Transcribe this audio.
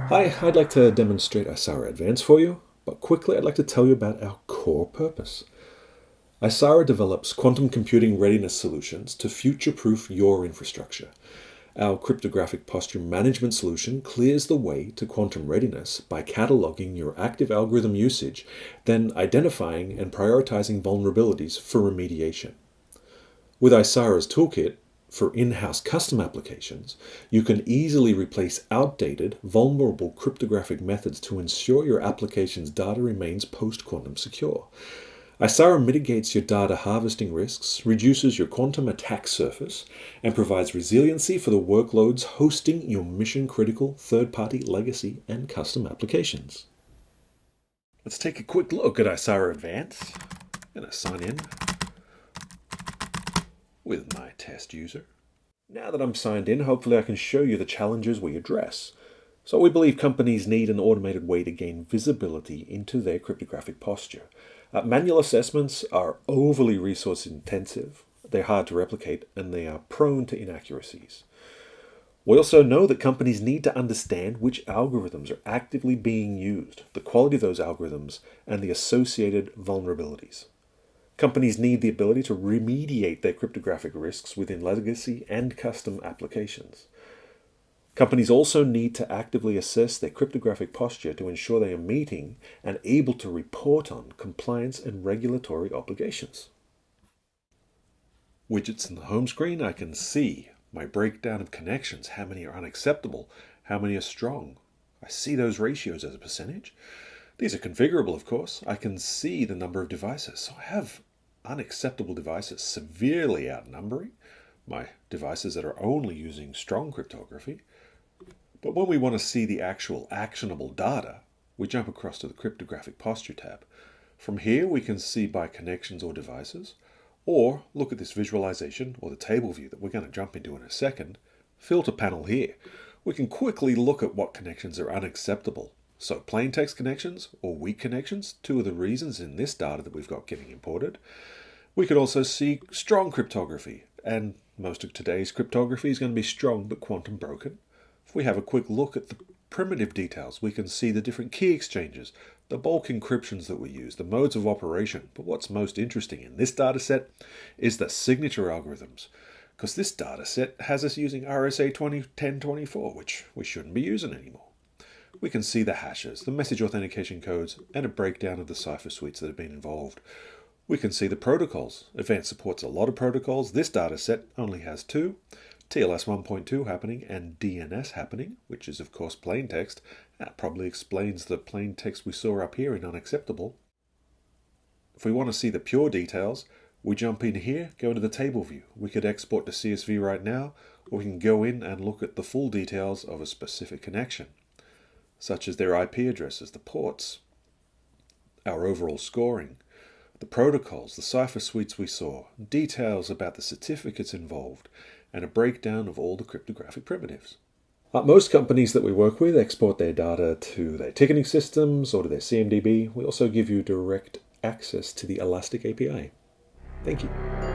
Hi, I'd like to demonstrate ISARA Advanced for you, but quickly I'd like to tell you about our core purpose. ISARA develops quantum computing readiness solutions to future-proof your infrastructure. Our cryptographic posture management solution clears the way to quantum readiness by cataloging your active algorithm usage, then identifying and prioritizing vulnerabilities for remediation. With ISARA's toolkit, for in-house custom applications, you can easily replace outdated, vulnerable cryptographic methods to ensure your application's data remains post-quantum secure. ISARA mitigates your data harvesting risks, reduces your quantum attack surface, and provides resiliency for the workloads hosting your mission-critical third-party legacy and custom applications. Let's take a quick look at ISARA Advanced. I'm going to sign in with my test user. Now that I'm signed in, hopefully I can show you the challenges we address. So we believe companies need an automated way to gain visibility into their cryptographic posture. Manual assessments are overly resource intensive, they're hard to replicate, and they are prone to inaccuracies. We also know that companies need to understand which algorithms are actively being used, the quality of those algorithms, and the associated vulnerabilities. Companies need the ability to remediate their cryptographic risks within legacy and custom applications. Companies also need to actively assess their cryptographic posture to ensure they are meeting and able to report on compliance and regulatory obligations. Widgets in the home screen, I can see my breakdown of connections, how many are unacceptable, how many are strong. I see those ratios as a percentage. These are configurable, of course. I can see the number of devices. So I have unacceptable devices severely outnumbering my devices that are only using strong cryptography. But when we want to see the actual actionable data, we jump across to the cryptographic posture tab. From here we can see by connections or devices, or look at this visualization or the table view that we're going to jump into in a second. Filter panel here. We can quickly look at what connections are unacceptable. So plain text connections or weak connections, two of the reasons in this data that we've got getting imported. We could also see strong cryptography, and most of today's cryptography is going to be strong but quantum broken. If we have a quick look at the primitive details, we can see the different key exchanges, the bulk encryptions that we use, the modes of operation. But what's most interesting in this data set is the signature algorithms, because this data set has us using RSA 1024, which we shouldn't be using anymore. We can see the hashes, the message authentication codes, and a breakdown of the cipher suites that have been involved. We can see the protocols. Advanced supports a lot of protocols. This data set only has two, TLS 1.2 happening and DNS happening, which is of course plain text. That probably explains the plain text we saw up here in unacceptable. If we want to see the pure details, we jump in here, go into the table view. We could export to CSV right now, or we can go in and look at the full details of a specific connection, such as their IP addresses, the ports, our overall scoring, the protocols, the cipher suites we saw, details about the certificates involved, and a breakdown of all the cryptographic primitives. Most companies that we work with export their data to their ticketing systems or to their CMDB. We also give you direct access to the Elastic API. Thank you.